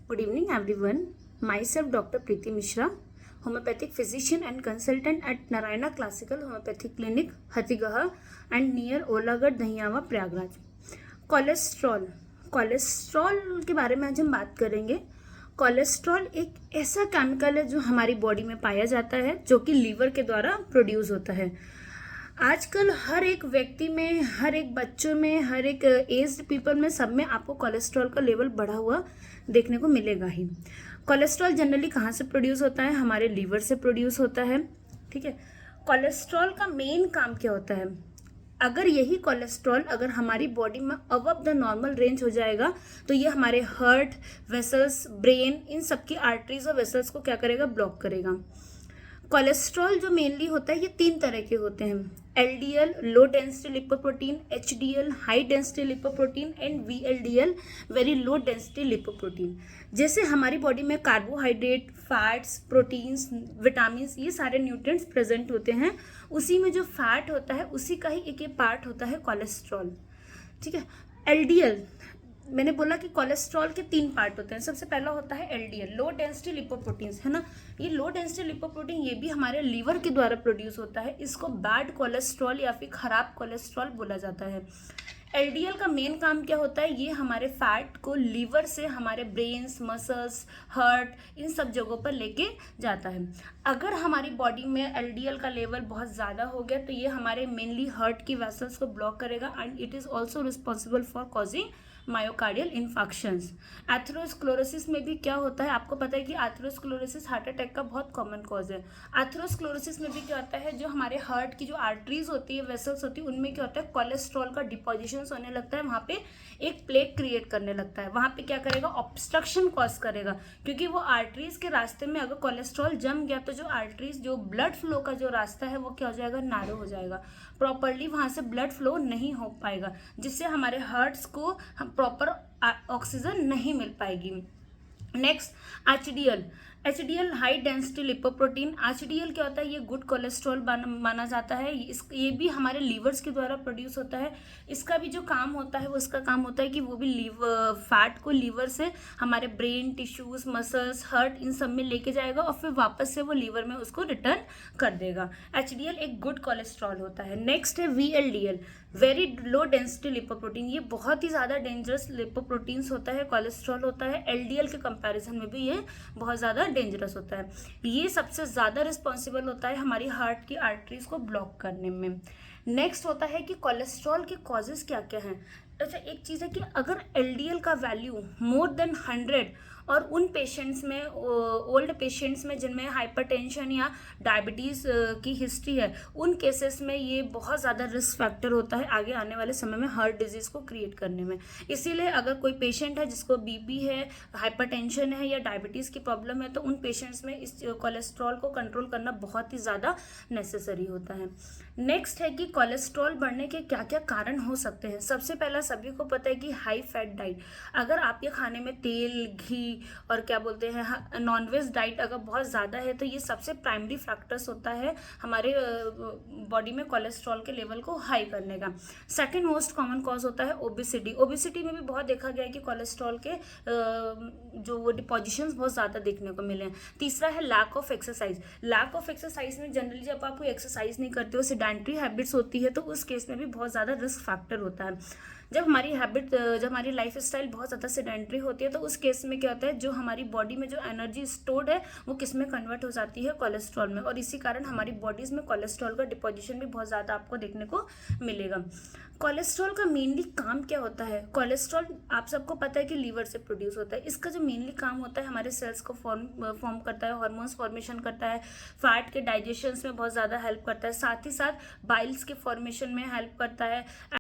Good evening, everyone. Myself, Dr. Preeti Mishra, homeopathic physician and consultant at Narayana Classical Homeopathic Clinic, Hatigaha, and near Olagarh, Dahiyawa, Prayagraj. Cholesterol के बारे में आज हम बात करेंगे. Cholesterol एक ऐसा केमिकल है जो हमारी बॉडी में पाया जाता है, जो कि लीवर के द्वारा प्रोड्यूस होता है. आजकल हर एक व्यक्ति में, हर एक बच्चों में, हर एक एज्ड पीपल में, सब में आपको कोलेस्ट्रॉल का लेवल बढ़ा हुआ देखने को मिलेगा ही. कोलेस्ट्रॉल जनरली कहाँ से प्रोड्यूस होता है? हमारे लीवर से प्रोड्यूस होता है. ठीक है. कोलेस्ट्रॉल का मेन काम क्या होता है? अगर यही कोलेस्ट्रॉल अगर हमारी बॉडी में अबव द नॉर्मल रेंज हो जाएगा तो ये हमारे हार्ट, वेसल्स, ब्रेन, इन सब की आर्टरीज और वेसल्स को क्या करेगा? ब्लॉक करेगा. कोलेस्ट्रॉल जो मेनली होता है ये 3 तरह के होते हैं. LDL low density lipoprotein, HDL high density lipoprotein and VLDL very low density lipoprotein. जैसे हमारी बॉडी में कार्बोहाइड्रेट, फैट्स, प्रोटीन्स, विटामिन, ये सारे न्यूट्रिएंट्स प्रेजेंट होते हैं, उसी में जो फैट होता है उसी का ही एक पार्ट होता है कोलेस्ट्रॉल. ठीक है. LDL, मैंने बोला कि कोलेस्ट्रॉल के 3 पार्ट होते हैं. सबसे पहला होता है LDL लो डेंसिटी लिपोप्रोटीन्स, है ना. ये लो डेंसिटी लिपोप्रोटीन ये भी हमारे लीवर के द्वारा प्रोड्यूस होता है. इसको बैड कोलेस्ट्रॉल या फिर खराब कोलेस्ट्रॉल बोला जाता है. LDL का मेन काम क्या होता है? ये हमारे फैट को लीवर से हमारे ब्रेन्स, मसल्स, हार्ट, इन सब जगहों पर लेके जाता है. अगर हमारी बॉडी में LDL का लेवल बहुत ज़्यादा हो गया तो ये हमारे मेनली हार्ट की वेसल्स को ब्लॉक करेगा and it is also responsible for causing myocardial infections. Atherosclerosis में भी क्या होता है? आपको पता है कि एथेरोस्क्लेरोसिस हार्ट अटैक का बहुत कॉमन कॉज है. एथेरोस्क्लेरोसिस में भी क्या होता है? जो हमारे हार्ट की जो आर्टरीज होती है, वेसल्स होती है, उनमें क्या होता है? कोलेस्ट्रॉल का डिपोजिशन होने लगता है. वहाँ पे एक प्लेक क्रिएट करने लगता है. वहाँ पे क्या करेगा? ऑब्स्ट्रक्शन कॉज करेगा, क्योंकि वो आर्टरीज के रास्ते में अगर कोलेस्ट्रॉल जम गया तो जो आर्टरीज, जो ब्लड फ्लो का जो रास्ता है वो क्या हो जाएगा? नैरो हो जाएगा. प्रॉपरली वहाँ से ब्लड फ्लो नहीं हो पाएगा, जिससे हमारे हार्ट्स को प्रॉपर ऑक्सीजन नहीं मिल पाएगी. Next, HDL high density lipoprotein. HDL क्या होता है? ये गुड कोलेस्ट्रॉल माना जाता है. ये भी हमारे लीवर्स के द्वारा प्रोड्यूस होता है. इसका भी जो काम होता है वो इसका काम होता है कि वो भी फैट को लीवर से हमारे ब्रेन, टिश्यूज, मसल्स, हार्ट, इन सब में लेके जाएगा और फिर वापस से वो लीवर में उसको रिटर्न कर देगा. HDL एक गुड कोलेस्ट्रॉल होता है. नेक्स्ट है VLDL very low density lipoprotein. ये बहुत ही ज़्यादा डेंजरस लिपोप्रोटीन्स होता है, कोलेस्ट्रॉल होता है. LDL के कंपैरिजन में भी ये बहुत ज़्यादा डेंजरस होता है. ये सबसे ज़्यादा रिस्पॉन्सिबल होता है हमारी हार्ट की आर्टरीज को ब्लॉक करने में. नेक्स्ट होता है कि कोलेस्ट्रॉल के कॉजेज क्या क्या हैं. अच्छा, एक चीज़ है कि अगर LDL का वैल्यू मोर देन 100 और उन पेशेंट्स में, ओल्ड पेशेंट्स में जिनमें हाइपरटेंशन या डायबिटीज़ की हिस्ट्री है, उन केसेस में ये बहुत ज़्यादा रिस्क फैक्टर होता है आगे आने वाले समय में हार्ट डिजीज़ को क्रिएट करने में. इसीलिए अगर कोई पेशेंट है जिसको BP है, हाइपरटेंशन है या डायबिटीज़ की प्रॉब्लम है, तो उन पेशेंट्स में इस कोलेस्ट्रॉल को कंट्रोल करना बहुत ही ज़्यादा नेसेसरी होता है. नेक्स्ट है कि कोलेस्ट्रॉल बढ़ने के क्या क्या कारण हो सकते हैं. सबसे पहला, सभी को पता है कि हाई फैट डाइट. अगर आपके खाने में तेल, घी और क्या बोलते हैं नॉनवेज डाइट अगर बहुत ज़्यादा है तो ये सबसे प्राइमरी फैक्टर्स होता है हमारे बॉडी में कोलेस्ट्रॉल के लेवल को हाई करने का. सेकंड मोस्ट कॉमन कॉज होता है ओबेसिटी. ओबेसिटी में भी बहुत देखा गया है कि कोलेस्ट्रॉल के जो वो डिपोजिशंस बहुत ज़्यादा देखने को मिले हैं. तीसरा है lack of exercise. Lack of exercise में जनरली जब आप कोई एक्सरसाइज नहीं करते हो, सेडेंटरी हैबिट्स होती है, तो उस केस में भी बहुत ज़्यादा रिस्क फैक्टर होता है. जब हमारी लाइफ स्टाइल बहुत ज़्यादा सेडेंटरी होती है तो उस केस में क्या होता है? जो हमारी बॉडी में जो एनर्जी स्टोर्ड है वो किस में कन्वर्ट हो जाती है? कोलेस्ट्रॉल में. और इसी कारण हमारी बॉडीज़ में कोलेस्ट्रॉल का डिपोजिशन भी बहुत ज़्यादा आपको देखने को मिलेगा. कोलेस्ट्रॉल का मेनली काम क्या होता है? कोलेस्ट्रॉल आप सबको पता है कि लीवर से प्रोड्यूस होता है. इसका जो मेनली काम होता है हमारे सेल्स को फॉर्म करता है, हार्मोन्स फॉर्मेशन करता है, फैट के डाइजेशन में बहुत ज़्यादा हेल्प करता है, साथ ही साथ बाइल्स के फॉर्मेशन में हेल्प करता है.